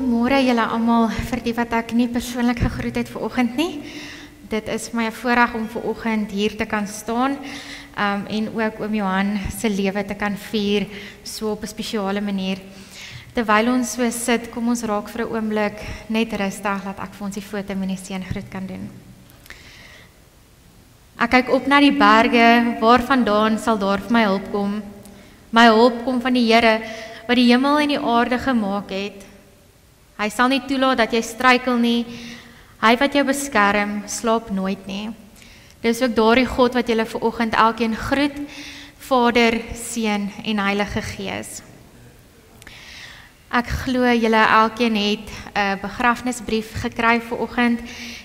Goeiemôre julle almal, vir die wat ek nie persoonlik gegroet het vanoggend nie. Dit is my voorreg om vanoggend hier te kan staan en ook oom Johan se lewe te kan vier so op 'n spesiale manier. Terwyl ons so sit, kom ons raak vir 'n oomblik net rustig, laat ek vir ons die foto met die seëngroet kan doen. Ek kyk op na die berge, waarvandaan sal daar vir my hulp kom. My hulp kom van die Here wat die hemel en die aarde gemaak het. Hy sal nie toelaat dat jy struikel nie. Hy wat jou beskerm, slaap nooit nie. Dis ook daardie God wat julle vanoggend elkeen groet, Vader, Seun en Heilige Gees. Ek glo julle elkeen het 'n begrafnisbrief gekry vanoggend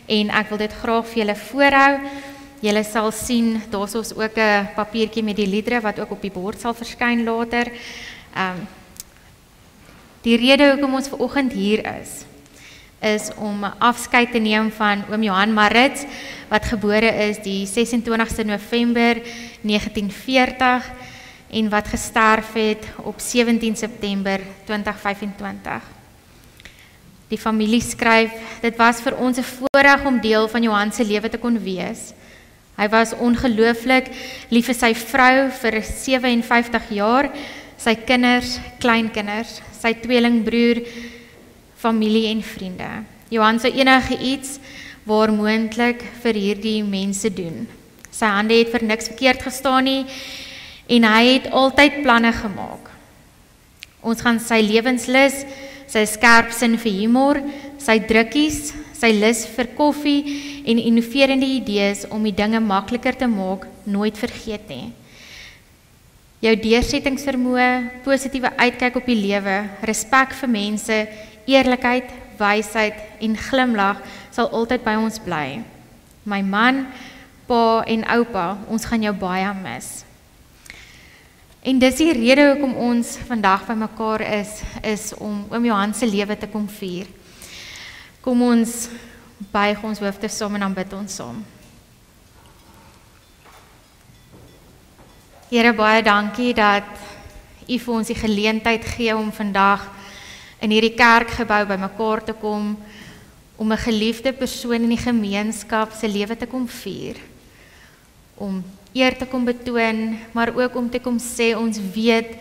en ek wil dit graag vir julle voorhou. Julle sal sien, daar's ons ook 'n papiertjie met die liedere wat ook op die bord sal verskyn later. Die rede hoekom ons vanoggend hier is om afskeid te neem van oom Johan Maritz, wat gebore is die 26ste November 1940 en wat gesterf het op 17 September 2025. Die familie skryf, dit was vir ons 'n voorreg om deel van Johan se lewe te kon wees. Hy was ongelooflik lief vir sy vrou vir 57 jaar, sy kinders, kleinkinders, sy tweelingbroer, familie en vriende. Johan sou enige iets waar moontlik vir hierdie mense doen. Sy hande het vir niks verkeerd gestaan nie en hy het altyd planne gemaak. Ons gaan sy lewenslus, sy skerp sin vir humor, sy drukkies, sy lus vir koffie en innoverende idees om die dinge makliker te maak, nooit vergeet nie. Jou deursettingsvermoë, positiewe uitkyk op die lewe, respek vir mense, eerlikheid, wysheid en glimlag sal altyd by ons bly. My man, pa en oupa, ons gaan jou baie mis. En dis die rede hoekom ons vandag bymekaar is om oom Johan se lewe te kom vier. Kom ons buig ons hoofde saam en dan bid ons saam. Here, baie dankie dat U vir ons die geleentheid gee om vandag in hierdie kerkgebou bymekaar te kom, om 'n geliefde persoon in die gemeenskap se lewe te kom vier. Om eer te kom betoon, maar ook om te kom sê ons weet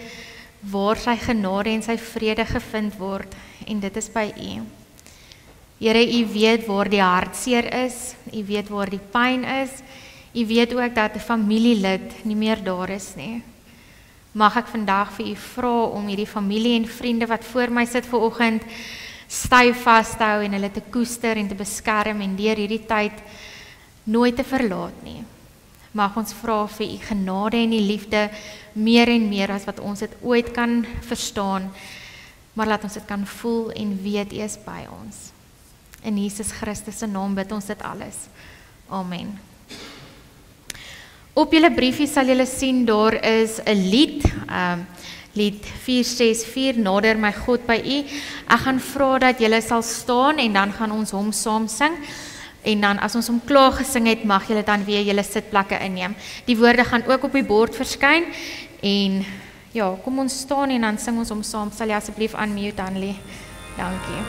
waar sy genade en sy vrede gevind word, en dit is by U. Here, U weet waar die hartseer is, U weet waar die pyn is, U weet ook dat 'n familielid nie meer daar is nie. Mag ek vandag vir U vra om hierdie familie en vriende wat voor my sit vanoggend styf vas te hou en hulle te koester en te beskerm en deur hierdie tyd nooit te verlaat nie. Mag ons vra vir U genade en U liefde meer en meer as wat ons dit ooit kan verstaan, maar laat ons dit kan voel en weet U is by ons. In Jesus Christus se naam bid ons dit alles. Amen. Op julle briefie sal julle sien, daar is 'n lied, lied 464, Nader my God by U. Ek gaan vra dat julle sal staan en dan gaan ons hom saam sing. En dan as ons hom klaar gesing het, mag julle dan weer julle sitplekke inneem. Die woorde gaan ook op die bord verskyn. En ja, kom ons staan en dan sing ons hom saam. Sal jy asseblief unmute, Annelie? Dankie.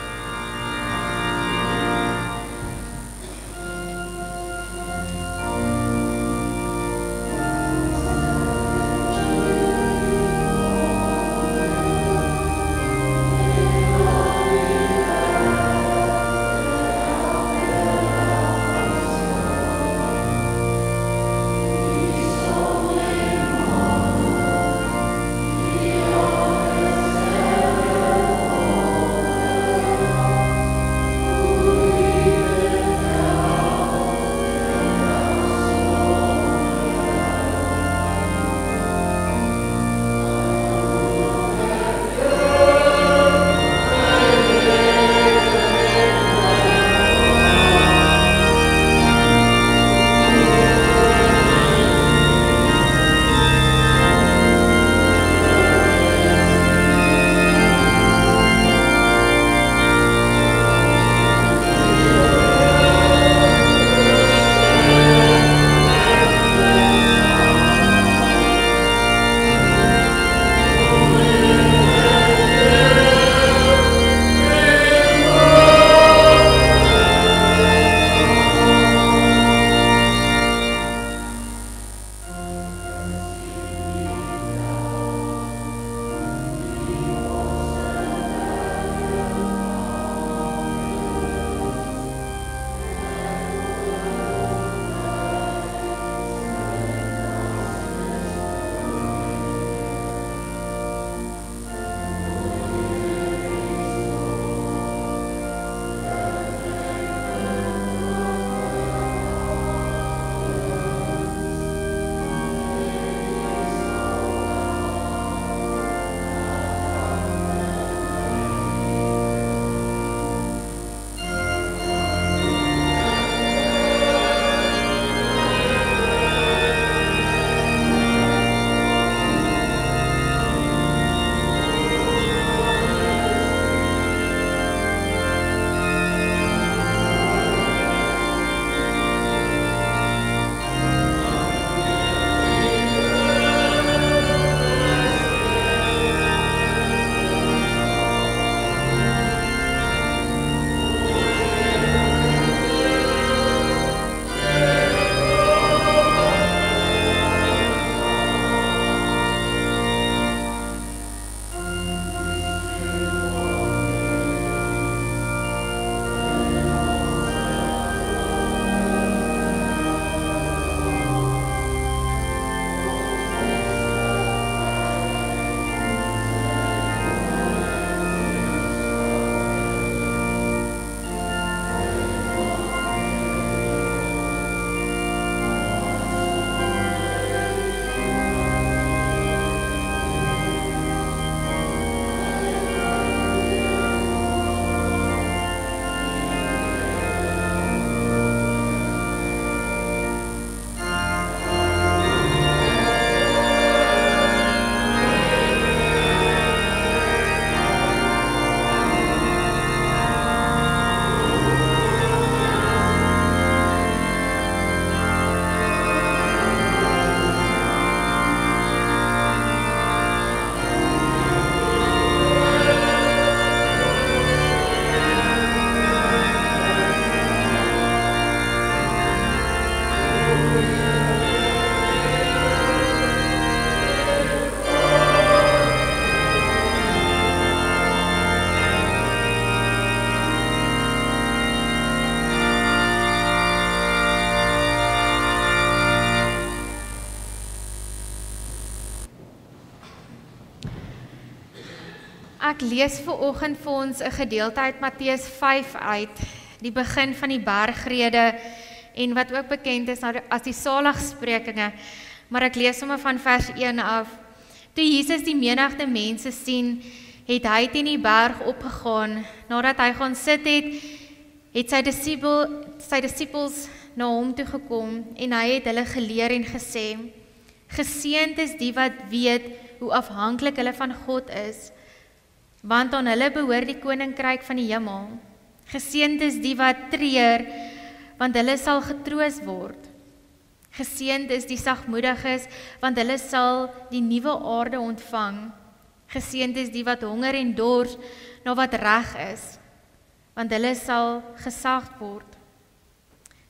Ek lees vanoggend vir ons 'n gedeelte uit Matteus 5 uit, die begin van die bergrede en wat ook bekend is as die saligsprekinge, maar ek lees sommer van vers 1 af. Toe Jesus die menigte mense sien, het hy teen die berg opgegaan. Nadat hy gaan sit het sy disippels na hom toe gekom en hy het hulle geleer en gesê: Geseënd is die wat weet hoe afhanklik hulle van God is, want aan hulle behoort die koninkryk van die hemel. Geseënd is die wat treur, want hulle sal getroos word. Geseënd is die sagmoediges, want hulle sal die nuwe aarde ontvang. Geseënd is die wat honger en dors na wat reg is, want hulle sal gesaag word.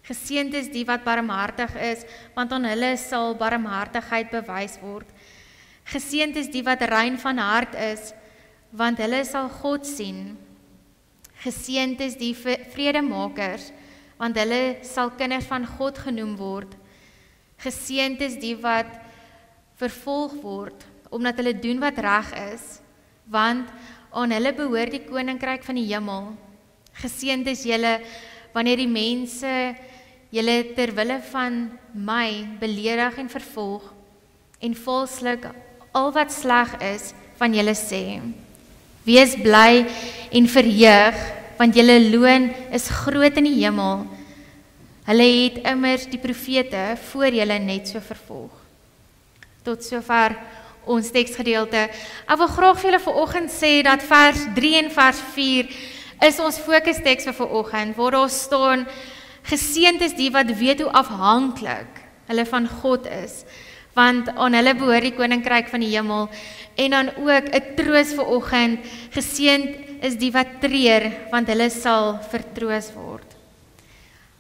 Geseënd is die wat barmhartig is, want aan hulle sal barmhartigheid bewys word. Geseënd is die wat rein van hart is, want hulle sal God sien. Geseënd is die vredemakers, want hulle sal kinders van God genoem word. Geseënd is die wat vervolg word, omdat hulle doen wat reg is, want aan hulle behoort die koninkryk van die hemel. Geseënd is julle, wanneer die mense julle ter wille van my beledig en vervolg, en valslik al wat sleg is van julle sê. Wees bly en verheug, want julle loon is groot in die hemel. Hulle het immers die profete voor julle net so vervolg. Tot sover ons teksgedeelte. Ek wil graag vir julle vanoggend sê dat vers 3 en vers 4 is ons fokusteks vir vanoggend, waar daar staan: Geseënd is die wat weet hoe afhanklik hulle van God is, want aan hulle behoort die koninkryk van die hemel. En dan ook 'n troos vanoggend: Geseënd is die wat treur, want hulle sal vertroos word.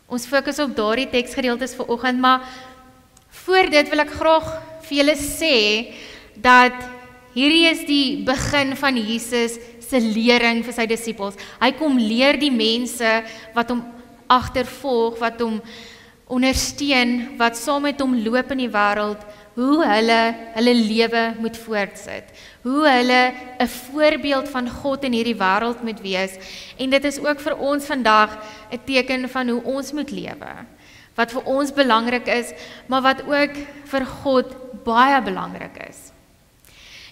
Ons fokus op daardie teksgedeeltes vanoggend, maar voor dit wil ek graag vir julle sê dat hierdie is die begin van Jesus se lering vir sy disippels. Hy kom leer die mense wat hom agtervolg, wat hom ondersteun, wat saam met hom loop in die wêreld, hoe hulle lewe moet voortsit, hoe hulle 'n voorbeeld van God in hierdie wêreld moet wees. En dit is ook vir ons vandag 'n teken van hoe ons moet lewe, wat vir ons belangrik is, maar wat ook vir God baie belangrik is.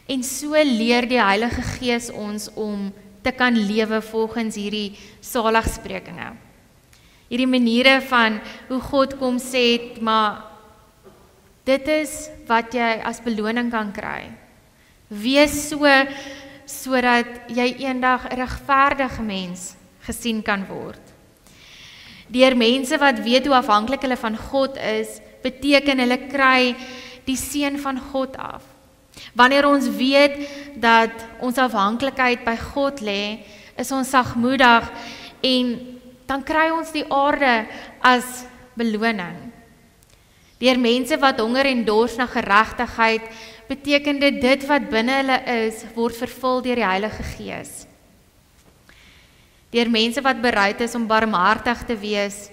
En so leer die Heilige Gees ons om te kan lewe volgens hierdie saligsprekinge. Hierdie maniere van hoe God kom sê, maar dit is wat jy as beloning kan kry. Wees sodat jy eendag 'n regverdige mens gesien kan word. Deur mense wat weet hoe afhanklik hulle van God is, beteken hulle kry die seën van God af. Wanneer ons weet dat ons afhanklikheid by God lê, is ons sagmoedig en dan kry ons die aarde as beloning. Deur mense wat honger en dors na geregtigheid, beteken dit wat binne hulle is, word vervul deur die Heilige Gees. Deur mense wat bereid is om barmhartig te wees,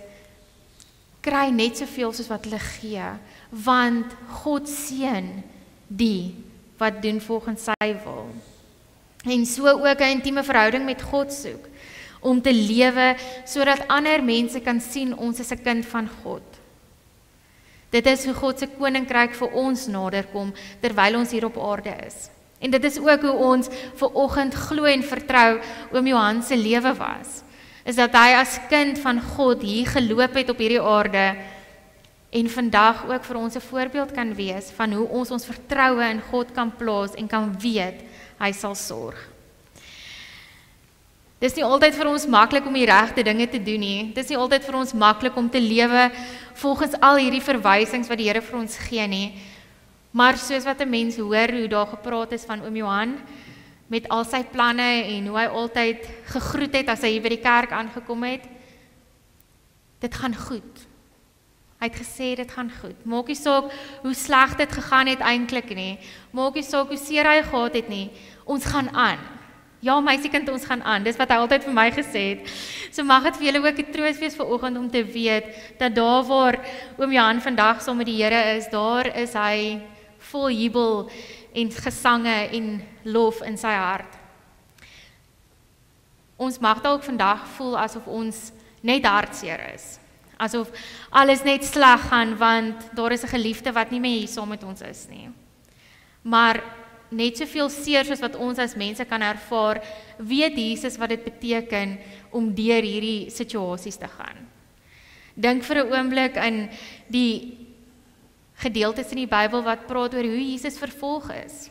kry net soveel soos wat hulle gee, want God seën die wat doen volgens sy wil. En so ook 'n intieme verhouding met God soek, om te lewe sodat ander mense kan sien ons is 'n kind van God. Dit is hoe God se koninkryk vir ons naderkom terwyl ons hier op aarde is. En dit is ook hoe ons vanoggend glo en vertrou oom Johan se lewe was. Is dat hy as kind van God hier geloop het op hierdie aarde en vandag ook vir ons 'n voorbeeld kan wees van hoe ons vertroue in God kan plaas en kan weet hy sal sorg. Dis nie altyd vir ons maklik om die regte dinge te doen nie. Dis nie altyd vir ons maklik om te lewe volgens al hierdie verwysings wat die Here vir ons gee nie. Maar soos wat 'n mens hoor hoe daar gepraat is van oom Johan met al sy planne en hoe hy altyd gegroet het as hy hier by die kerk aangekom het, dit gaan goed. Hy het gesê dit gaan goed. Maak nie saak hoe sleg dit gegaan het eintlik nie. Maak nie saak hoe seer hy gehad het nie. Ons gaan aan. Ja, meisiekind, ons gaan aan. Dis wat hy altyd vir my gesê het. So mag dit vir julle ook 'n troos wees vanoggend om te weet dat daar waar oom Johan vandag saam met die Here is, daar is hy vol jubel en gesange en lof in sy hart. Ons mag dalk vandag voel asof ons net hartseer is. Asof alles net sleg gaan, want daar is 'n geliefde wat nie meer hier saam met ons is nie. Maar net soveel seer soos wat ons as mense kan ervaar, weet Jesus wat dit beteken om deur hierdie situasies te gaan. Dink vir 'n oomblik in die gedeeltes in die Bybel wat praat oor hoe Jesus vervolg is.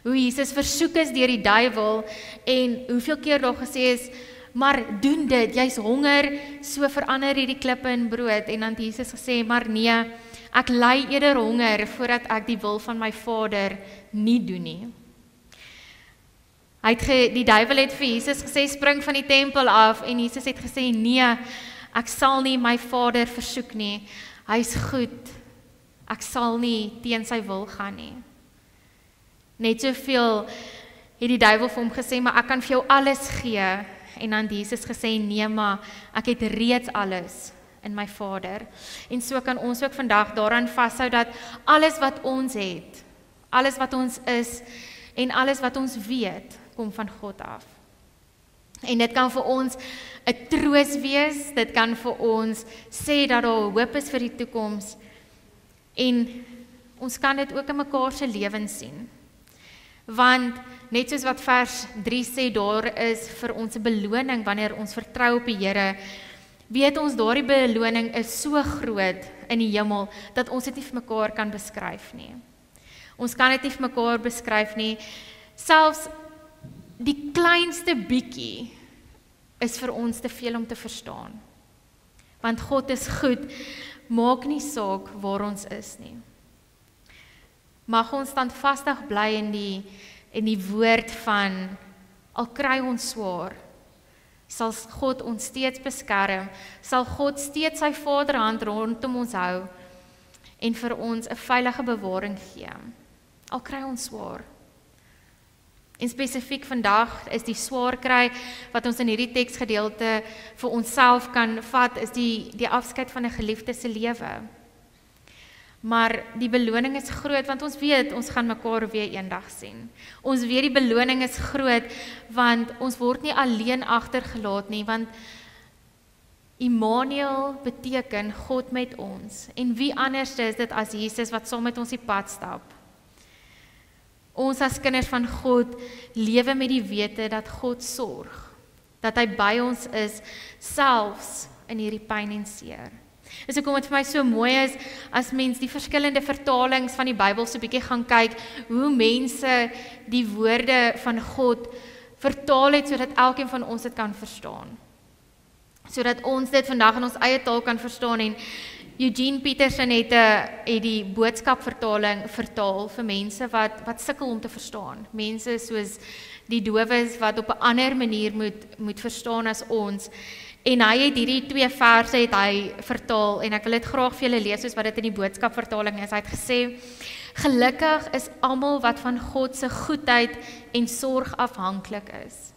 Hoe Jesus versoek is deur die duiwel en hoeveel keer daar gesê is, maar doen dit, jy's honger, so verander hierdie klippe in brood. En dan het Jesus gesê, maar nee, ek ly eerder honger voordat ek die wil van my Vader nie doen nie. Die duiwel het vir Jesus gesê, spring van die tempel af, en Jesus het gesê, nee, ek sal nie my Vader versoek nie, hy's goed, ek sal nie teen sy wil gaan nie. Net soveel het die duiwel vir hom gesê, maar ek kan vir jou alles gee, en dan het Jesus gesê, nee, maar ek het reeds alles in my Vader. En so kan ons ook vandag daaraan vashou dat alles wat ons het, alles wat ons is, en alles wat ons weet, kom van God af. En dit kan vir ons 'n troos wees, dit kan vir ons sê dat daar hoop is vir die toekoms, en ons kan dit ook in mekaar se lewens sien. Want net soos wat vers 3 sê, daar is vir ons 'n beloning wanneer ons vertrou op die Here, weet ons daardie beloning is so groot in die hemel, dat ons dit nie vir mekaar kan beskryf nie. Ons kan dit nie vir mekaar beskryf nie, selfs die kleinste bietjie is vir ons te veel om te verstaan. Want God is goed, maak nie saak waar ons is nie. Mag ons standvastig bly in die woord van, al kry ons swaar, sal God ons steeds beskerm, sal God steeds sy vaderhand rondom ons hou, en vir ons 'n veilige bewaring gee, al kry ons swaar. En spesifiek vandag is die swaar kry, wat ons in hierdie teksgedeelte vir onsself kan vat, is die afskeid van 'n geliefde se lewe. Maar die beloning is groot, want ons weet, ons gaan mekaar weer eendag sien. Ons weet die beloning is groot, want ons word nie alleen agtergelaat nie, want Immanuel beteken God met ons. En wie anders is dit as Jesus wat saam met ons die pad stap? Ons as kinders van God lewe met die wete dat God sorg, dat hy by ons is, selfs in hierdie pyn en seer. Dus ek kom dit vir my so mooi is, as mens die verskillende vertalings van die Bybel so bietjie gaan kyk, hoe mense die woorde van God vertaal het, sodat elkeen van ons dit kan verstaan. Sodat ons dit vandag in ons eie taal kan verstaan, en Eugene Peterson het die boodskapvertaling vertaal vir mense wat sukkel om te verstaan. Mense soos die dowes wat op 'n ander manier moet verstaan as ons. En hy het hierdie 2 verse het hy vertaal, en ek wil dit graag vir julle lees soos wat dit in die boodskapvertaling is. Hy het gesê, gelukkig is almal wat van God se goedheid en sorg afhanklik is.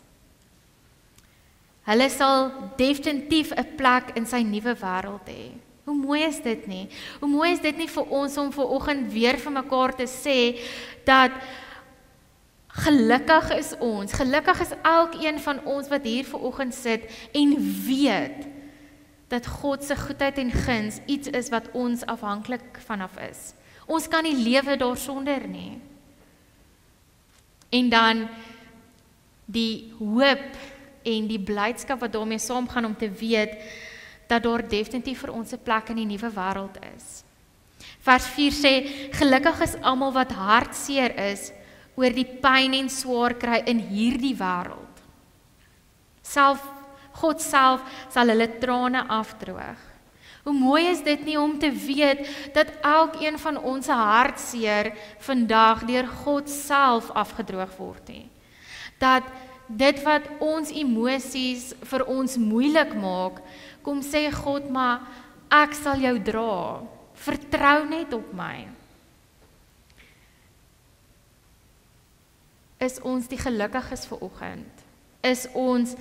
Hulle sal definitief 'n plek in sy nuwe wêreld hê. Hoe mooi is dit nie? Hoe mooi is dit nie vir ons om vanoggend weer vir mekaar te sê, dat gelukkig is ons, gelukkig is elkeen van ons wat hier vanoggend sit, en weet, dat God se goedheid en guns iets is wat ons afhanklik vanaf is. Ons kan nie lewe daarsonder nie. En dan die hoop en die blydskap wat daarmee saamgaan om te weet, dat daar definitief vir ons 'n plek in die nuwe wêreld is. Vers 4 sê, gelukkig is almal wat hartseer is oor die pyn en swaar kry in hierdie wêreld. God self sal hulle trane afdroog. Hoe mooi is dit nie om te weet dat elkeen van ons hartseer vandag deur God self afgedroog word nie. Dat dit wat ons emosies vir ons moeilik maak, kom sê God, maar ek sal jou dra. Vertrou net op my. Is ons die gelukkiges vanoggend? Is ons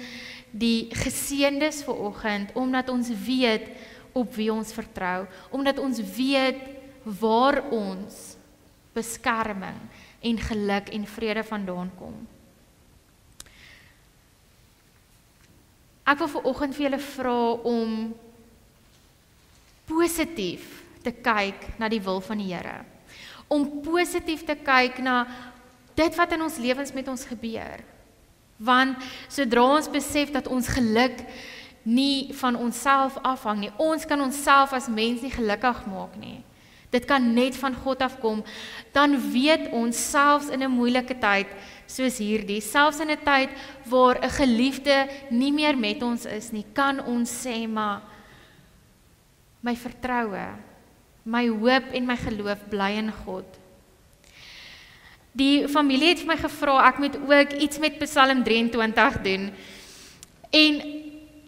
die geseëndes vanoggend, omdat ons weet op wie ons vertrou, omdat ons weet waar ons beskerming en geluk en vrede vandaan kom. Ek wil vanoggend vir julle vra om positief te kyk na die wil van die Here. Om positief te kyk na dit wat in ons lewens met ons gebeur. Want sodra ons besef dat ons geluk nie van onsself afhang nie, ons kan onsself as mens nie gelukkig maak nie. Dit kan net van God afkom, dan weet ons selfs in 'n moeilike tyd soos hierdie, selfs in 'n tyd waar 'n geliefde nie meer met ons is nie, kan ons sê, maar my vertroue, my hoop en my geloof bly in God. Die familie het vir my gevra, ek moet ook iets met Psalm 23 doen. En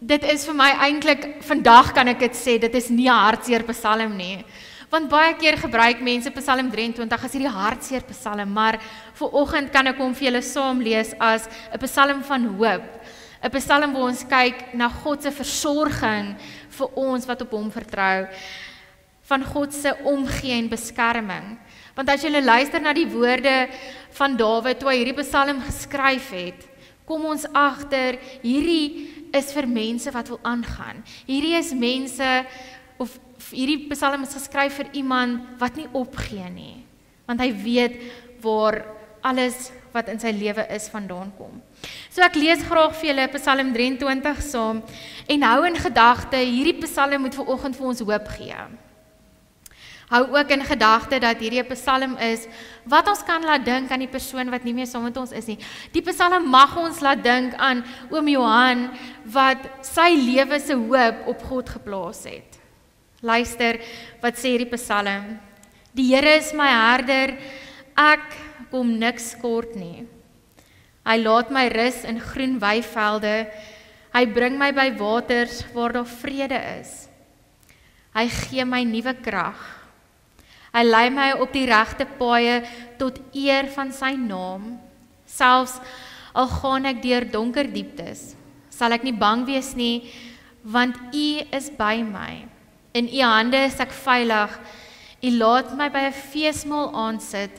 dit is vir my eintlik, vandag kan ek dit sê, dit is nie 'n hartseer Psalm nie. Want baie keer gebruik mense Psalm 23 as hierdie hartseer Psalm, maar vanoggend kan ek hom vir julle saam lees as 'n Psalm van hoop. 'n Psalm waar ons kyk na God se versorging vir ons wat op hom vertrou, van God se omgee en beskerming. Want as jy luister na die woorde van Dawid toe hy hierdie Psalm geskryf het, kom ons agter, hierdie is vir mense wat wil aangaan. Hierdie is mense, of hierdie Psalm is geskryf vir iemand wat nie opgee nie, want hy weet waar alles wat in sy lewe is vandaan kom. So ek lees graag vir julle Psalm 23 saam, en hou in gedagte, hierdie Psalm moet vanoggend vir ons hoop gee. Hou ook in gedagte dat hierdie 'n Psalm is, wat ons kan laat dink aan die persoon wat nie meer saam met ons is nie. Die Psalm mag ons laat dink aan oom Johan, wat sy lewe se hoop op God geplaas het. Luister, wat sê hierdie Psalm? Die Here is my herder, ek kom niks kort nie. Hy laat my rus in groen weivelde, hy bring my by waters waar daar vrede is. Hy gee my nuwe krag. Hy lei my op die regte paaie tot eer van sy naam. Selfs al gaan ek deur donker dieptes, sal ek nie bang wees nie, want U is by my. In U hande is ek veilig. U laat my by 'n feesmaal aansit,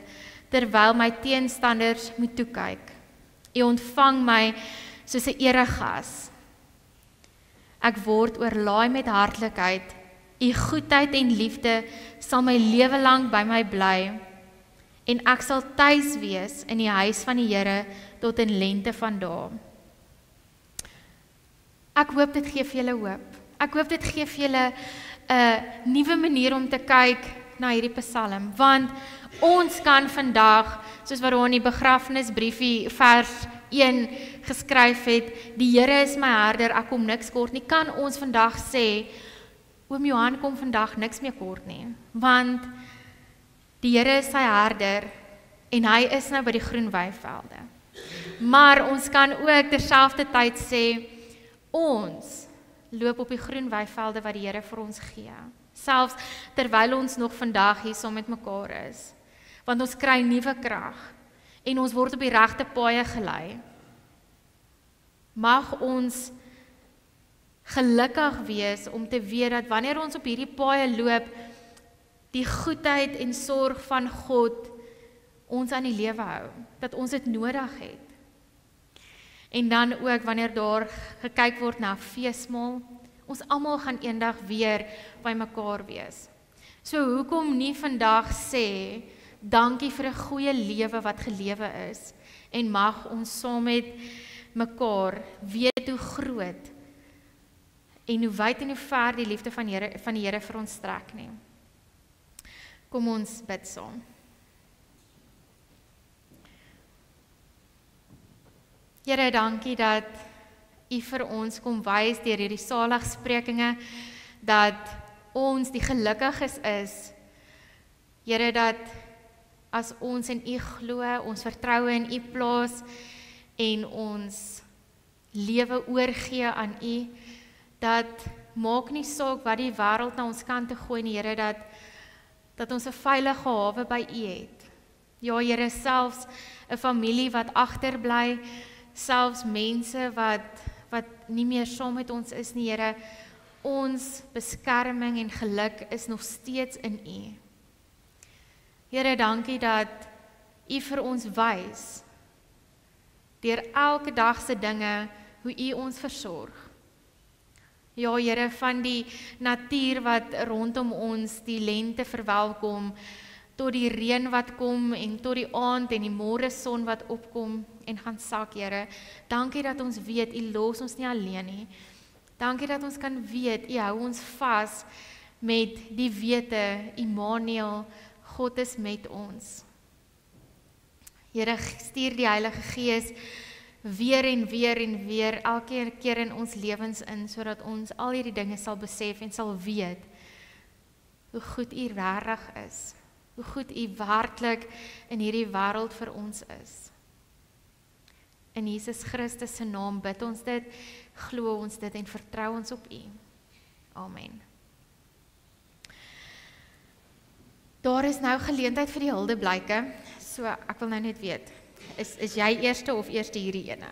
terwyl my teenstanders moet toe kyk. U ontvang my soos 'n eregas. Ek word oorlaai met hartlikheid. U goedheid en liefde sal my lewe lank by my bly, en ek sal tuis wees in die huis van die Here tot in lente van dae. Ek hoop dit gee vir julle hoop. Ek hoop dit gee vir julle 'n nuwe manier om te kyk na hierdie Psalm, want ons kan vandag, soos wat daar in die begrafnisbriefie vers 1 geskryf het, die Here is my herder, ek kom niks kort nie, kan ons vandag sê, oom Johan kom vandag niks meer kort nie, want die Here is sy herder, en hy is nou by die groen weivelde. Maar ons kan ook terselfdertyd sê, ons loop op die groen weivelde wat die Here vir ons gee, selfs terwyl ons nog vandag hier saam met mekaar is, want ons kry nuwe krag, en ons word op die regte paaie gelei. Mag ons gelukkig wees om te weet dat wanneer ons op hierdie paaie loop, die goedheid en sorg van God ons aan die lewe hou, dat ons dit nodig het. En dan ook wanneer daar gekyk word na feesmaal, ons almal gaan eendag weer by mekaar wees. So hoekom nie vandag sê, dankie vir 'n goeie lewe wat gelewe is, en mag ons saam met mekaar weet hoe groot en hoe wyd en hoe ver die liefde van die Here vir ons strek nie. Kom ons bid saam. Here, dankie dat U vir ons kom wys deur hierdie saligsprekinge, dat ons die gelukkiges is. Here, dat as ons in U glo, ons vertroue in U plaas en ons lewe oorgee aan U, dat maak nie saak wat die wêreld na ons kant toe gooi nie, Here, dat ons 'n veilige hawe by U het. Ja, Here, selfs 'n familie wat agterbly, selfs mense wat nie meer saam met ons is nie, Here, ons beskerming en geluk is nog steeds in U. Here, dankie dat U vir ons wys, deur elke dag se dinge, hoe U ons versorg. Ja, Here, van die natuur wat rondom ons die lente verwelkom, tot die reën wat kom en tot die aand en die môre son wat opkom en gaan sak, Here. Dankie dat ons weet, U los ons nie alleen nie. Dankie dat ons kan weet, U hou ons vas met die wete, Immanuel, God is met ons. Here, stuur die Heilige Gees weer en weer en weer elke keer in ons lewens in, sodat ons al hierdie dinge sal besef en sal weet hoe goed U regtig is, hoe goed U werklik in hierdie wêreld vir ons is. In Jesus Christus se naam bid ons dit, glo ons dit en vertrou ons op U. Amen. Daar is nou geleentheid vir die huldeblyke, so ek wil nou net weet, is jy eerste of eerste hierdie ene?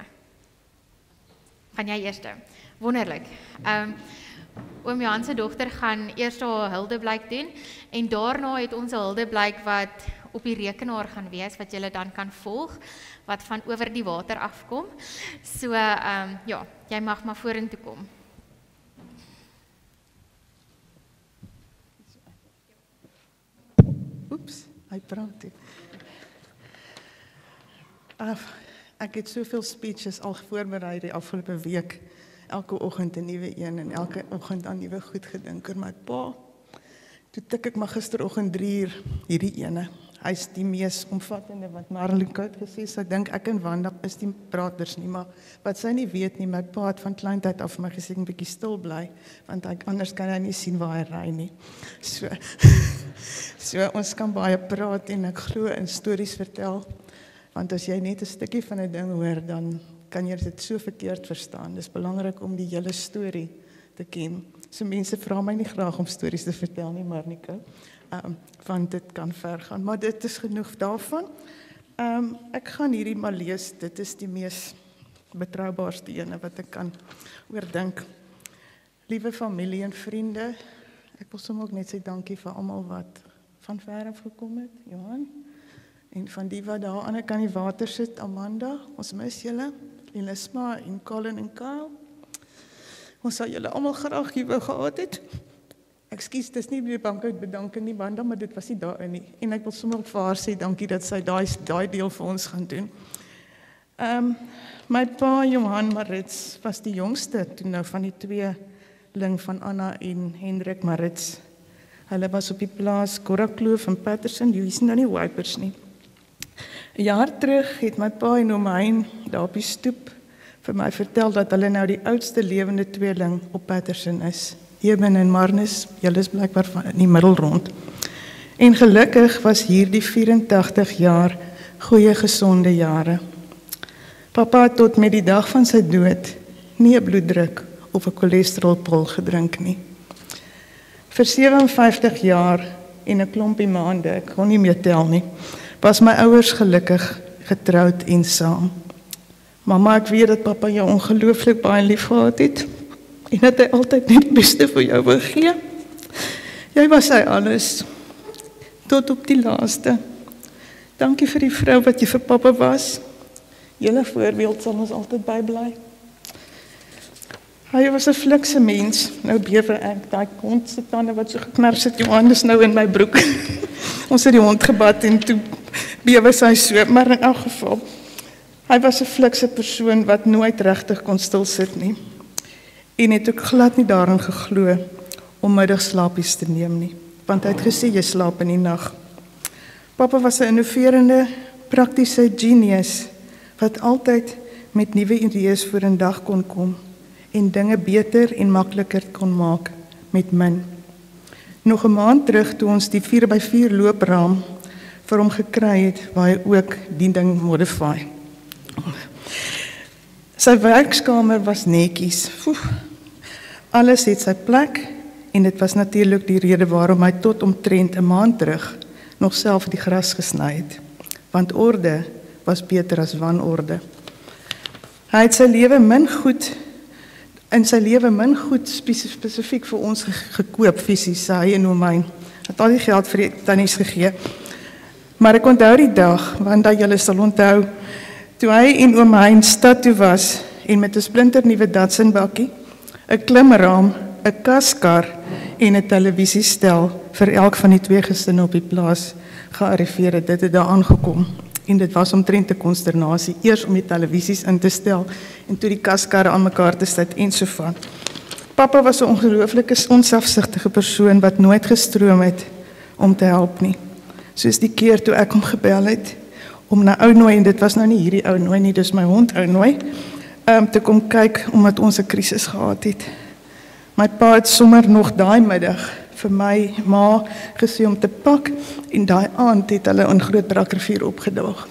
Gaan jy eerste? Wonderlik. Oom Johan se dogter gaan eers haar huldeblyk doen en daarna het ons 'n huldeblyk wat op die rekenaar gaan wees wat julle dan kan volg wat van oor die water afkom. So ja, jy mag maar vorentoe kom. Oeps, hy praat nie. Ek het soveel speeches al voorberei die afgelope week. Elke oggend 'n nuwe een en elke oggend aan nuwe goed gedink oor my pa. Toe tik ek maar gisteroggend 3 uur hierdie ene. Hy's die mees omvattende wat Marlieke het gesê. Sy dink ek en Wanda is die praters nie, maar wat sy nie weet nie, my pa het van kleintyd af vir my gesê 'n bietjie stil bly, want anders kan hy nie sien waar hy ry nie. So ons kan baie praat en ek glo in stories vertel. Want as jy net 'n stukkie van 'n ding hoor, dan kan jy dit so verkeerd verstaan. Dis belangrik om die hele storie te ken. So mense vra my nie graag om stories te vertel nie, Marlieke. Want dit kan ver gaan, maar dit is genoeg daarvan. Ek gaan hierdie maar lees. Dit is die mees betroubaarste ene wat ek kan oordink. Liewe familie en vriende, ek wil sommer ook net sê dankie vir almal wat van ver af gekom het, Johan. En van die wat daar aan die kant die water sit, Amanda, ons mis julle, Elisma en Colin en Kyle. Ons sal julle almal graag hier wou gehad het. Ekskuus, dis nie die bank uit bedanke nie, Wanda, maar dit was nie daarin nie. En ek wil sommer vir haar sê dankie dat sy daai deel vir ons gaan doen. My pa, Johan Marits, was die jongste toe nou van die tweeling van Anna en Hendrik Marits. Hulle was op die plaas Korrakloof in Patterson, jy is nou nie wipers nie. 'n jaar terug het my pa en oom Hein daar op die stoep vir my vertel dat hulle nou die oudste lewende tweeling op Patterson is. Eben en Marnus, julle is blijkbaar van in die middelrond. En gelukkig was hier die 84 jaar goeie gesonde jare. Papa het tot met die dag van sy dood nie 'n bloeddruk of 'n cholesterolpil gedrink nie. Vir 57 jaar en 'n klompie maande, ek kon nie meer tel nie, was my ouers gelukkig getroud en saam. Mama, ek weet dat papa jou ongelooflik baie lief gehad het en dat hy altyd net die beste vir jou wil gee. Jy was sy alles, tot op die laaste. Dankie vir die vrou wat jy vir papa was. Julle voorbeeld sal ons altyd bybly. Hy was 'n flikse mens, nou bewe ek, daai kont se tande wat so geknars het, Johan is nou in my broek. Ons het die hond gebad en toe bewe sy so, maar in elk geval, hy was 'n flikse persoon wat nooit regtig kon stil sit nie. En het ook glad nie daarin geglo om middagslaapies te neem nie, want hy het gesê jy slaap in die nag. Papa was 'n innoverende, praktiese genius wat altyd met nuwe idees voor in dag kon kom en dinge beter en makliker kon maak met min. Nog 'n maand terug toe ons die 4x4 loopraam vir hom gekry het, waar hy ook die ding modify. Sy werkskamer was netjies. Alles het sy plek en dit was natuurlik die rede waarom hy tot omtrent 'n maand terug nog self die gras gesny het, want orde was beter as wanorde. Hy het sy lewe min goed spesifiek vir ons gekoop fisies, hy en oom Hein. Het al die geld vir die tannies gegee. Maar ek onthou die dag, want dat julle sal onthou, toe hy en oom Hein stad toe was en met 'n splinter nuwe Datsun bakkie 'n klimraam, 'n kaskar en 'n televisiestel vir elk van die 2 gesinne op die plaas gearriveer het. Dit het daar aangekom. En dit was omtrent 'n konsternasie, eers om die televisies in te stel en toe die kaskarre aan mekaar te sit en so voort. Pappa was 'n ongelooflike onselfsugtige persoon wat nooit gestroom het om te help nie. Soos die keer toe ek hom gebel het om na Ounooi, en dit was nou nie hierdie Ounooi nie, dis my hond Ounooi, te kom kyk omdat ons 'n krisis gehad het. My pa het sommer nog daai middag vir my ma gesê om te pak en daai aand het hulle in Grootbrakrivier opgedaag.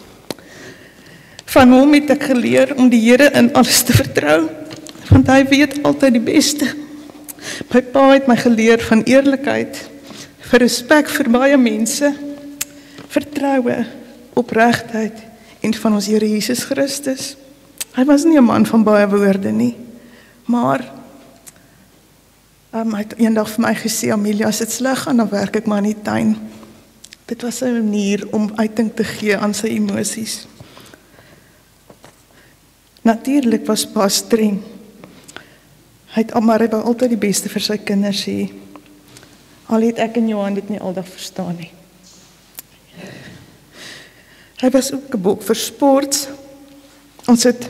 Van hom het ek geleer om die Here in alles te vertrou, want hy weet altyd die beste. My pa het my geleer van eerlikheid, vir respek vir baie mense, vertroue, opregtheid en van ons Here Jesus Christus. Hy was nie 'n man van baie woorde nie, maar hy het eendag vir my gesê, Amelia, as dit sleg gaan, dan werk ek maar in die tuin. Dit was 'n manier om uiting te gee aan sy emosies. Natuurlik was pa streng. Hy wou altyd die beste vir sy kinders hê. Al het ek en Johan dit nie aldag verstaan nie. Hy was ook 'n bok vir sports. Ons het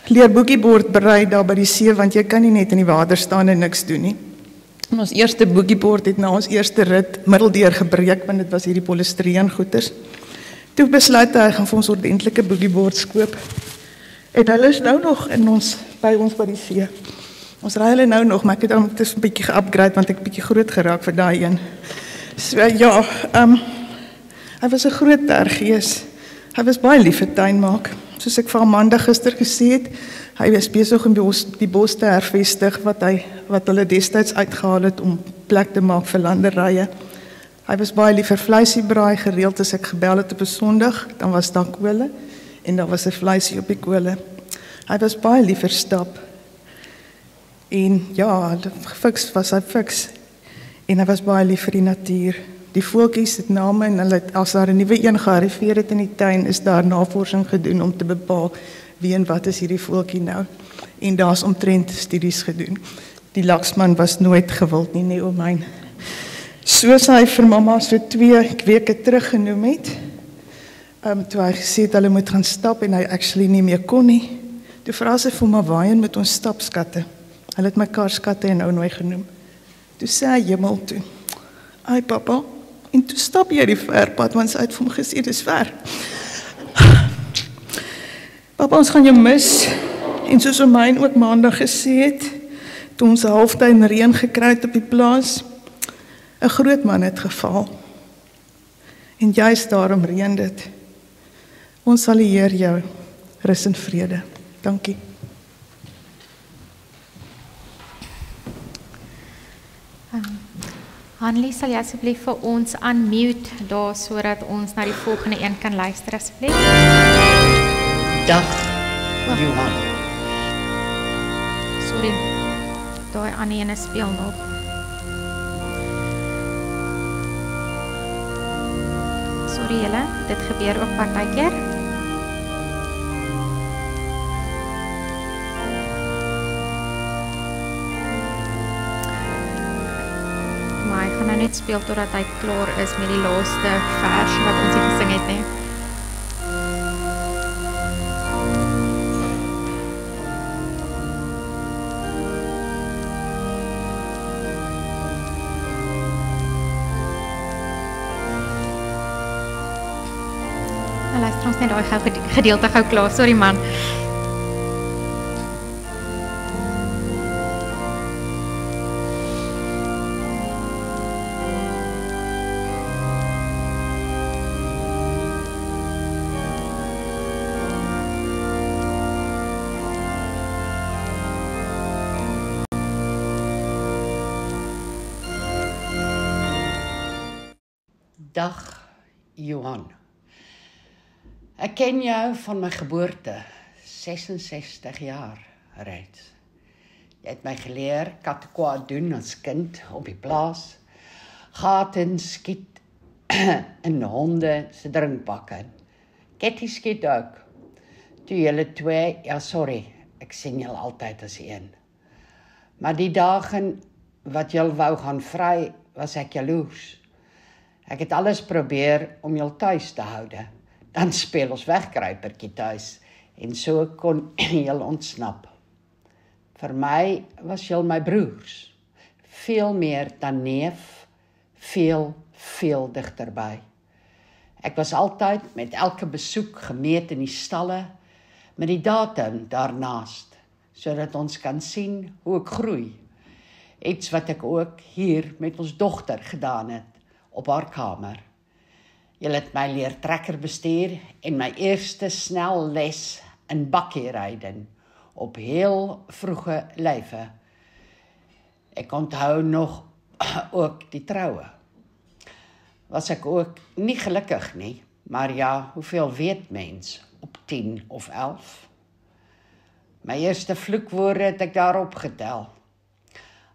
leer boogieboard berei daar by die see, want jy kan nie net in die water staan en niks doen nie. En ons eerste boogieboard het na ons eerste rit middeldeur gebreek, want dit was hierdie polistireen goeders. Toe besluit hy gaan vir ons ordentlike boogieboards koop. En hulle is nou nog by ons by die see. Ons ry hulle nou nog, maar ek het hom 'n bietjie ge-upgrade, want ek bietjie groot geraak vir daai een. So ja, hy was 'n groot tergees. Hy was baie lief vir tuinmaak. Soos ek vir Amanda gister gesê het, hy was besig om die bos te hervestig wat hulle destyds uitgehaal het om plek te maak vir landerye. Hy was baie lief vir vleisiebraai, gereeld as ek gebel het op 'n Sondag, dan was daar kole en daar was 'n vleisie op die kole. Hy was baie lief vir stap. En ja, fiks was hy fiks. En hy was baie lief vir die natuur. Die voeltjies het name en as daar 'n nuwe een gearriveer het in die tuin, is daar navorsing gedoen om te bepaal wie en wat is hierdie voeltjie nou. En daar's omtrent studies gedoen. Die laksman was nooit gewild nie, nie omheen. Soos hy vir mamma so 2 weke terug genoem het, toe hy gesê het hulle moet gaan stap en hy actually nie meer kon nie. Toe vra sy vir my, waarheen met ons stap, skatte? Hulle het mekaar skatte en Ounooi genoem. Toe sê hy hemel toe, ai papa, en toe stap jy die verpad, want sy het vir hom gesê, dit is ver. Papa, ons gaan jou mis, en soos Omyn ook maandag gesê het, toe ons 'n halftuin reën gekry het op die plaas, 'n groot man het geval, en juist daarom reën dit. Ons sal die Heer jou rus en vrede. Dankie. Hanlie, sal jy asseblief vir ons unmute daar, sodat ons na die volgende een kan luister asseblief? Dag, Johan. Sorry, daai ander ene speel nog. Sorry julle, dit gebeur ook partykeer. Maar ek gaan nou net speel totdat hy klaar is met die laaste vers wat ons hier gesing het, nee. Nou luister ons net daai gedeelte gou klaar, sorry man. Dag, Johan. Ek ken jou van my geboorte, 66 jaar reeds. Jy het my geleer katekwaad doen as kind op die plaas, gate skiet in honde se drinkbakke. Ketty skiet ook. Toe julle 2, ja sorry, ek sien julle altyd as een. Maar die dagen wat julle wou gaan vry, was ek jaloers. Ek het alles probeer om julle tuis te houde. Dan speel ons wegkruipertjie tuis en so kon julle ontsnap. Vir my was julle my broers. Veel meer dan neef, veel digterby. Ek was altyd met elke besoek gemeet in die stalle, met die datum daarnaast, sodat ons kan sien hoe ek groei. Iets wat ek ook hier met ons dogter gedaan het, op haar kamer. Julle het my leer trekker bestuur en my eerste snel les in bakkie ryden, op heel vroege lywe. Ek onthou nog ook die troue. Was ek ook nie gelukkig nie, maar ja, hoeveel weet mens op 10 of 11? My eerste vloekwoorde het ek daarop getel.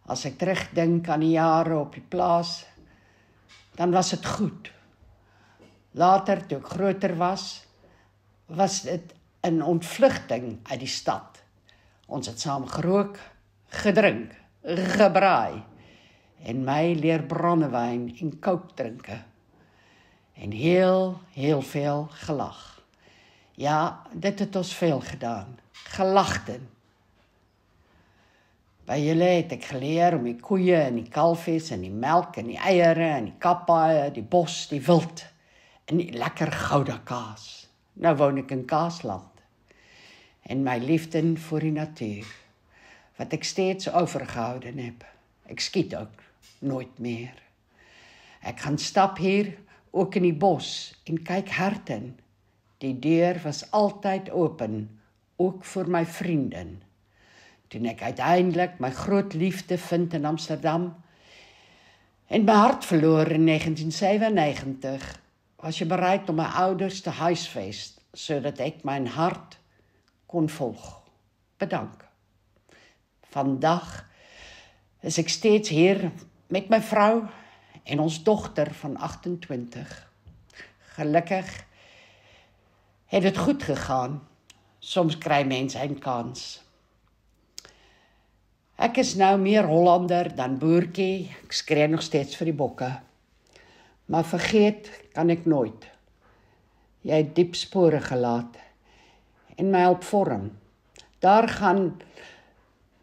As ek terugdink aan die jare op die plaas, dan was dit goed. Later, toe ek groter was dit 'n ontvlugting uit die stad. Ons het saam gerook, gedrink, gebraai en my leer brandewyn en coke drinke. En heel veel gelag. Ja, dit het ons veel gedaan. Gelagten. By julle het ek geleer om die koeie en die kalfies en die melk en die eiere en die kappaaie, die bos, die wild en die lekker gouda kaas. Nou woon ek in Kaasland. En my liefde vir die natuur, wat ek steeds overgehouden heb. Ek skiet ook nooit meer. Ek gaan stap hier, ook in die bos, en kyk herten. Die deur was altyd open, ook vir my vrienden. Toen ek uiteindelik my groot liefde vind in Amsterdam, en my hart verloor in 1997, was jy bereid om my ouders te huisvest, sodat ek mijn hart kon volg. Bedank. Vandag is ek steeds hier met my vrou en ons dogter van 28. Gelukkig het dit goed gegaan. Soms kry mens 'n kans. Ek is nou meer Hollander dan boertjie. Ek skree nog steeds vir die bokke. Maar vergeet kan ek nooit. Jy het diep spore gelaat en my help vorm. Daar gaan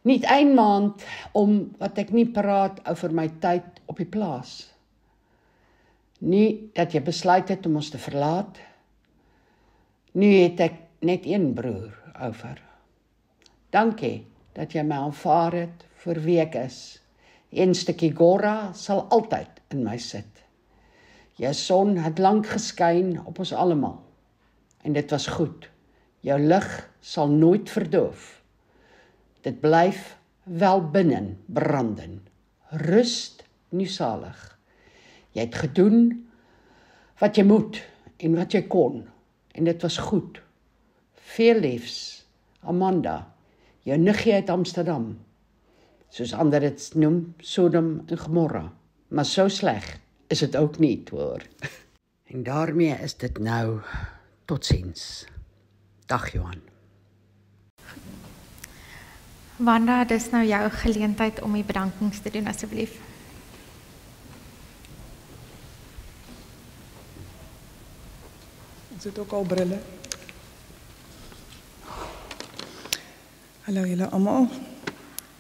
niet 1 maand om wat ek nie praat oor my tyd op die plaas. Nie dat jy besluit het om ons te verlaat. Nu het ek net 1 broer over. Dankie dat jy my aanvaar het vir wie ek is. 1 stukkie Gora sal altyd in my sit. Jou son het lank geskyn op ons allemaal. En dit was goed. Jou lig sal nooit verdoof. Dit blyf wel binnen branden. Rust nu salig. Jy het gedoen wat jy moet en wat jy kon. En dit was goed. Veel liefs, Amanda, jou niggie uit Amsterdam. Soos ander dit noem, Sodom en Gomorra. Maar so sleg is dit ook nie, hoor. En daarmee is dit nou totsiens. Dag Johan. Wanda, dis nou jou geleentheid om die bedankings te doen, asseblief. Ons het ook al brille. Hallo julle almal.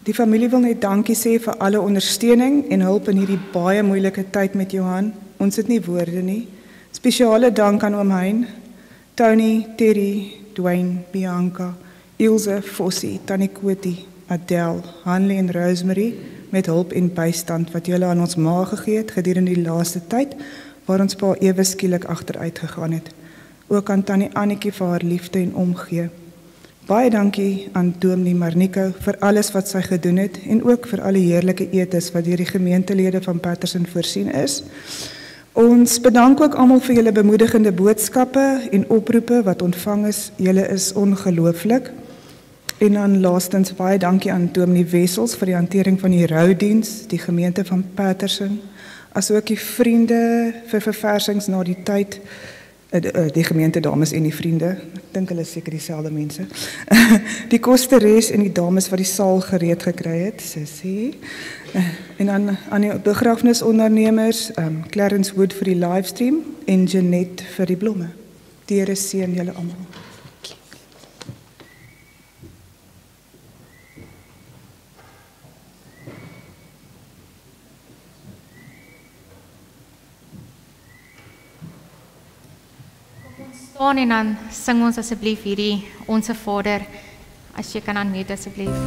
Die familie wil net dankie sê vir alle ondersteuning en hulp in hierdie baie moeilike tyd met Johan. Ons het nie woorde nie. Spesiale dank aan oom Hein, Tony, Terry, Dwayne, Bianca, Ilse, Fossie, Tannie Koti, Adele, Hanley en Rosemary met hulp en bystand wat julle aan ons ma gegee het gedurende die laaste tyd waar ons pa ewe skielik agteruit gegaan het. Ook aan Tannie Annetjie vir haar liefde en omgee. Baie dankie aan Dominee Marnico vir alles wat sy gedoen het en ook vir alle heerlike etes wat deur die gemeentelede van Patterson voorsien is. Ons bedank ook almal vir julle bemoedigende boodskappe en oproepe wat ontvang is. Julle is ongelooflik. En dan laastens baie dankie aan Dominee Wessels vir die hantering van die roudiens, die gemeente van Patterson, asook die vriende vir verversings na die tyd die gemeente dames en die vriende. Ek dink hulle is seker dieselfde mense. Die kosteres en die dames wat die saal gereed gekry het, Sissie. En dan aan die begrafnisondernemers, Clarence Wood vir die livestream en Jeanette vir die blomme. Die Here seën julle almal. Staan en dan sing ons asseblief hierdie Onse Vader, as jy kan unmute asseblief.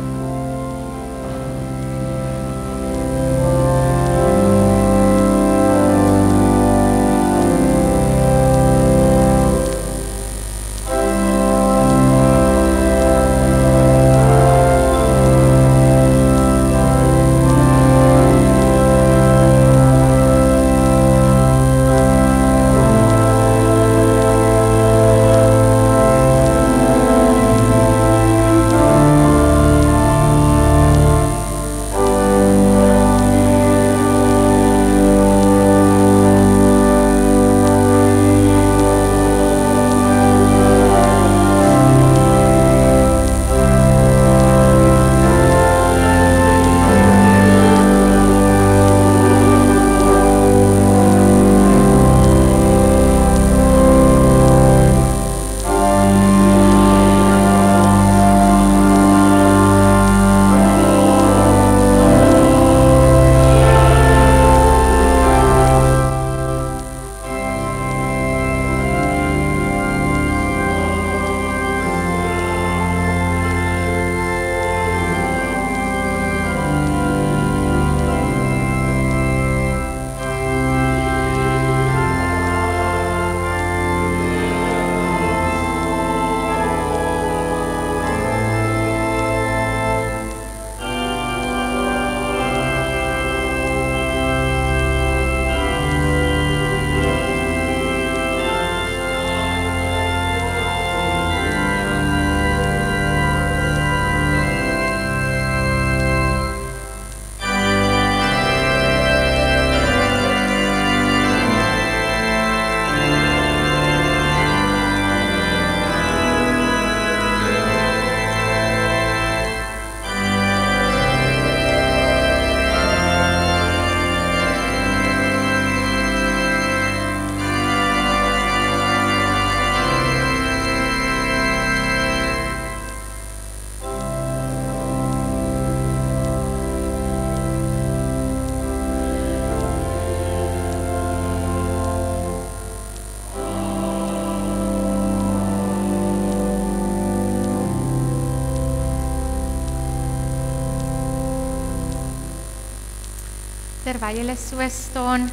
Terwyl julle so staan,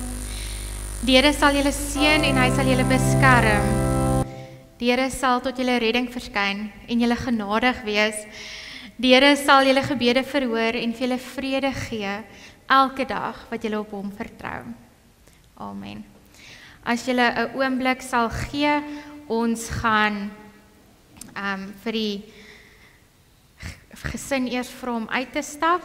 die Here sal julle seën en hy sal julle beskerm. Die Here sal tot julle redding verskyn en julle genadig wees. Die Here sal julle gebede verhoor en vir julle vrede gee elke dag wat julle op hom vertrou. Amen. As julle 'n oomblik sal gee, ons gaan vir die gesin eers vra om uit te stap.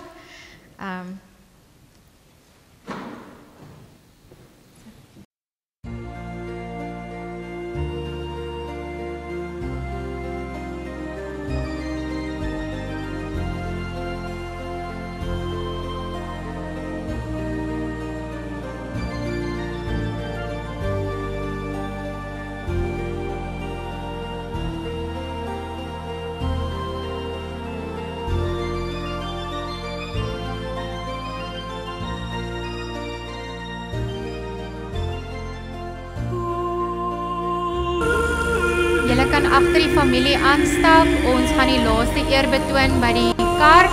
Julle kan agter die familie aanstap. Ons gaan die laaste eer betoon by die kar.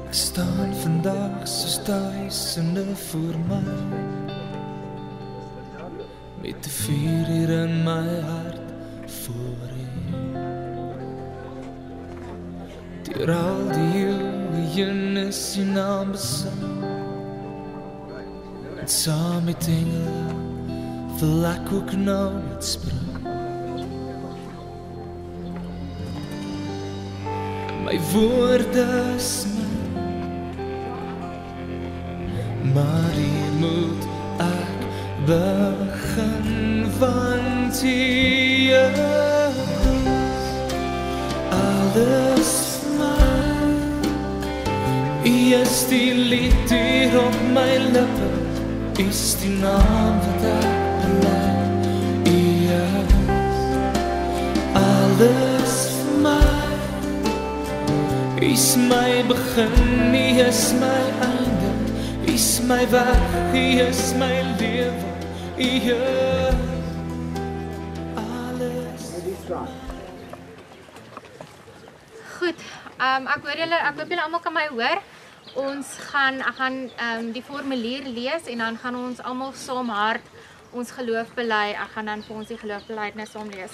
Ek staan vandag soos duisende voor my, met 'n vuur hier in my hart voor U. Deur al die eeuwen is U naam besing, en saam met engele wil ek ook nou net spring. My woorde is maar hier moet ek begin, want U is alles vir my. U is die lied hier op my lippe, U is die naam wat ek bely. U is alles vir my. U is my begin, U is my einde. U is my weg, U is my lewe, U is alles. Goed, ek hoop julle almal kan my hoor. Ek gaan die formulier lees en dan gaan ons almal saam hard ons geloof bely. Ek gaan dan vir ons die geloofbelijdenis saam lees.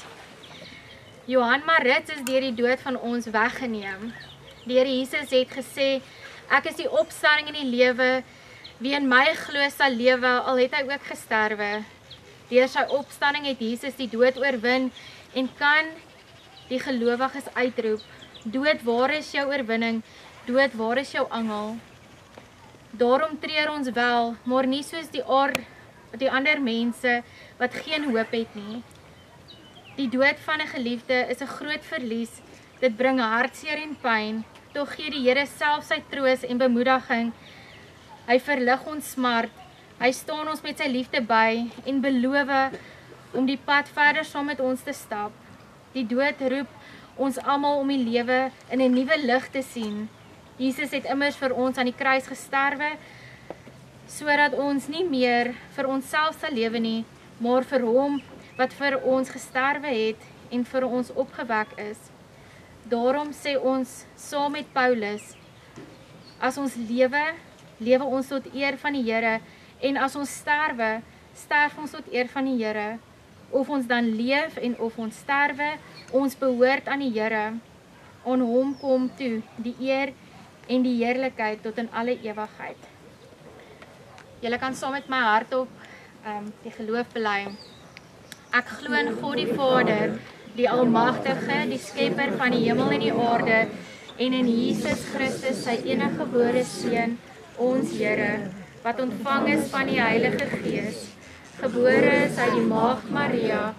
Johan Maritz is deur die dood van ons weggeneem. Die Here Jesus het gesê, ek is die opstanding en die lewe. Wie in my glo sal lewe, al het hy ook gesterwe. Deur sy opstanding het Jesus die dood oorwin en kan die gelowiges uitroep. Dood, waar is jou oorwinning? Dood, waar is jou angel? Daarom treur ons wel, maar nie soos die ander mense wat geen hoop het nie. Die dood van 'n geliefde is 'n groot verlies. Dit bring hartseer en pyn. Tog gee die Here self sy troos en bemoediging. Hy verlig ons smart. Hy staan ons met sy liefde by en beloof om die pad verder saam met ons te stap. Die dood roep ons almal om die lewe in 'n nuwe lig te sien. Jesus het immers vir ons aan die kruis gesterwe, sodat ons nie meer vir onsself sal lewe nie, maar vir hom wat vir ons gesterwe het en vir ons opgewek is. Daarom sê ons saam met Paulus, as ons lewe, lewe ons tot eer van die Here, en as ons sterwe, sterf ons tot eer van die Here. Of ons dan leef en of ons sterwe, ons behoort aan die Here. Aan hom kom toe die eer en die heerlikheid tot in alle ewigheid. Julle kan saam met my hardop die geloof bely. Ek glo in God die Vader, die Almagtige, die Skepper van die hemel en die aarde, en in Jesus Christus, sy enige gebore Seun, ons Here, wat ontvang is van die Heilige Gees, gebore is uit die Maagd Maria,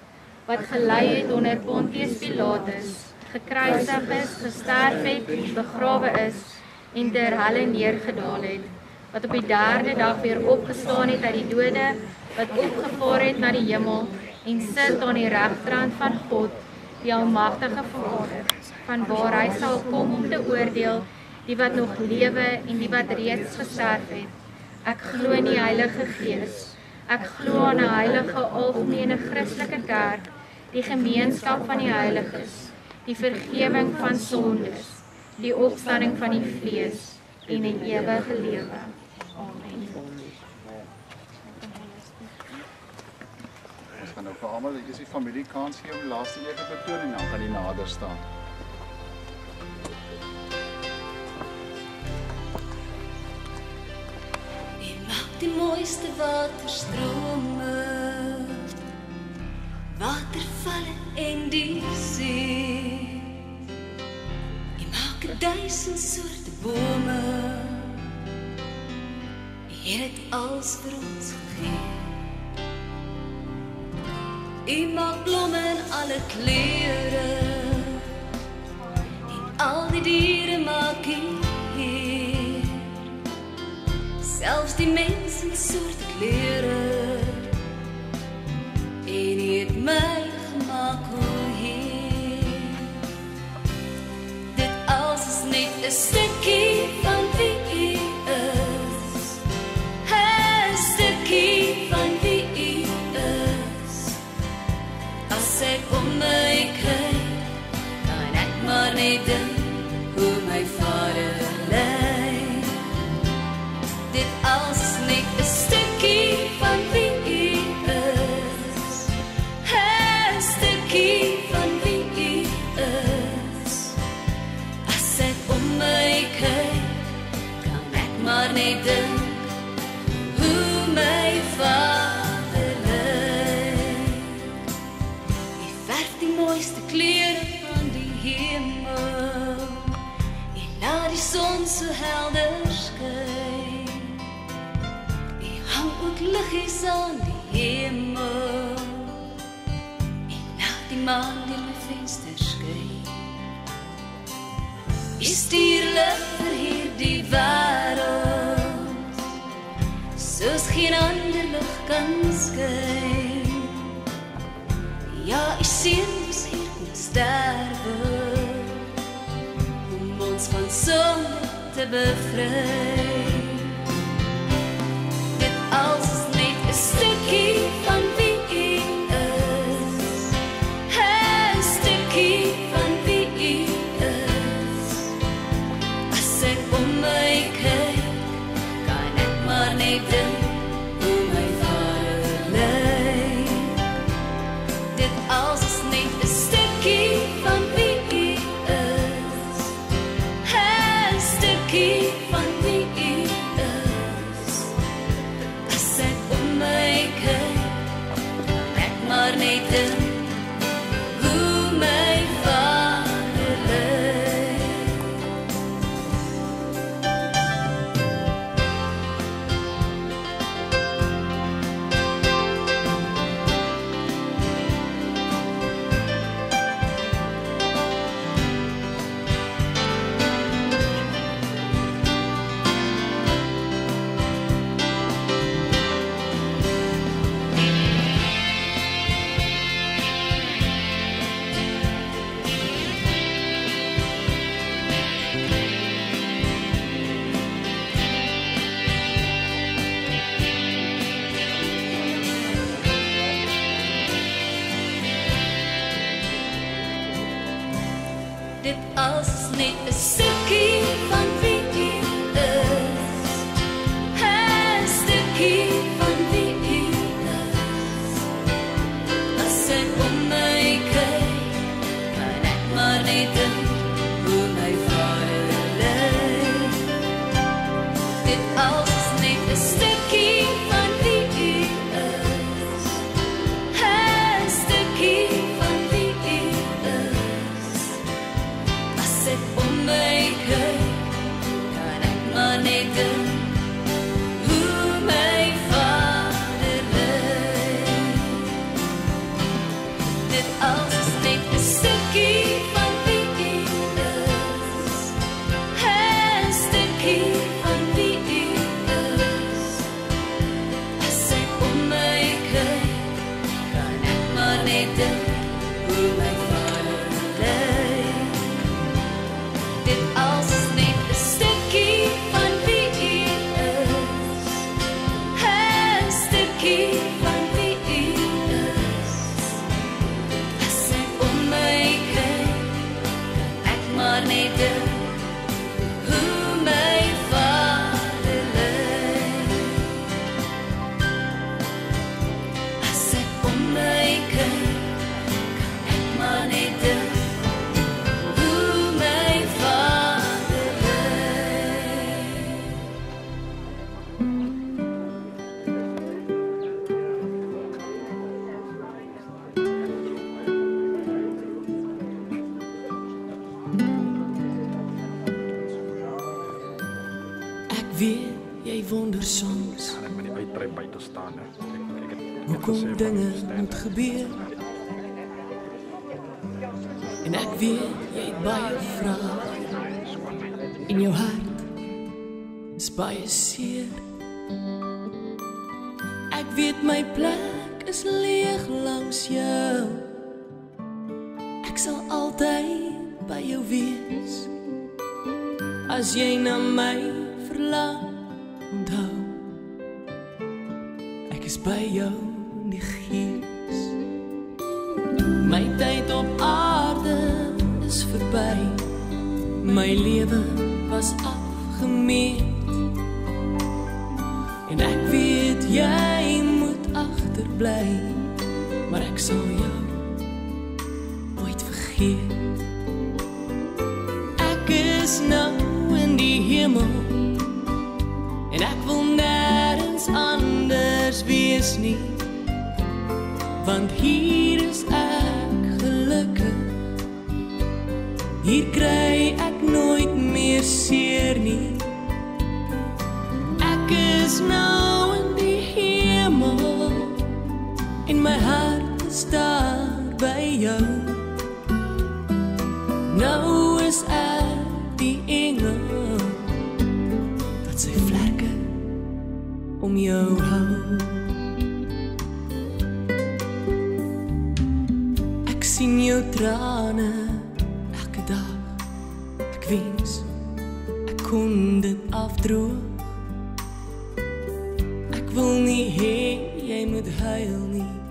wat gelei het onder Pontius Pilatus, gekruisig is, gesterf het, begrawe is, en ter helle neergedaal het, wat op die 3de dag weer opgestaan het uit die dode, wat opgevaar het na die hemel, en sit aan die regterhand van God, die Almagtige Vader, van waar hy sal kom om te oordeel, die wat nog lewe en die wat reeds gesterf het. Ek glo in die Heilige Gees. Ek glo aan 'n heilige algemene Christelike kerk, die gemeenskap van die heiliges, die vergifnis van sondes, die opstanding van die vlees en 'n ewige lewe. Amen. Ons gaan nou vir almal, dis die familie kans gee om die laaste een te betoon en dan kan die nader staan. Die mooiste waterstrome, watervalle en die see. Jy maak 1000 soorte bome, jy het dit als vir ons gegee. Jy maak blomme in alle kleure, en al die diere maak jy hier. Selfs die mens in soorte klere, en jy het my gemaak hoe hier. Dit alles is net 'n stukkie van wie jy is, 'n stukkie van wie jy is. As ek om my kyk, kan ek maar net dink hoe my Vader lyk. om my kyk, kan ek maar net dink hoe my vader lyk. Hy verf die mooiste kleure van die hemel en laat die son so helder skyn. Hy hang ook liggies aan die hemel en laat die maan deur my venster skyn. Hy stuur lig vir hierdie wêreld soos geen ander lig kan skyn. Ja, hy sien ons hier kom sterwe om ons van sonde te bevry. Dit alles is net 'n stukkie van wie u is, 'n stukkie van wie u is. As ek om my kyk, kan ek maar net dink hoe my vader lyk. Dit alles is net 'n stukkie van wie u is, 'n stukkie van wie u is. As ek om my kyk, kan ek maar net dink hoe my vader lyk. Dit alles is net 'n stukkie van wie u is, 'n stukkie van wie u is. As ek om my kyk, kan ek maar net dink hoe my vader lyk. Dit alles is net 'n stukkie van wie u is, 'n stukkie van wie u is. As ek om my kyk, kan ek maar net dink hoe my vader lyk. Dit alles is net 'n stukkie van wie u is, 'n stukkie van wie u is. As ek om my kyk, kan ek maar net dink hoe my vader lyk. Dit alles is net 'n stukkie van wie u is, 'n stukkie van wie u is. As ek om my kyk, kan ek maar net dink hoe my vader lyk. As ek om my kyk, kan ek maar net dink hoe my vader lyk. Ek weet jy wonder soms Ek met die uittrek buite staan. hoekom dinge moet gebeur. En ek weet jy het baie vrae in jou hart is baie seer. Ek weet my plek is leeg langs jou. Ek sal altyd by jou wees. As jy na my verlang, onthou ek is by jou in die gees. My tyd op aarde is verby. My lewe was afgemeet. En ek weet jy moet agterbly, maar ek sal jou nooit vergeet. Ek is nou in die hemel en ek wil nêrens anders wees nie, want hier is ek gelukkig. Hier kry ek nooit meer seer nie. Ek is nou in die hemel en my hart is daar by jou. Nou is ek die engel wat sy vlerke om jou hou. Ek sien jou trane elke dag. Ek wens ek kon dit afdroog. Ek wil nie hê jy moet huil nie.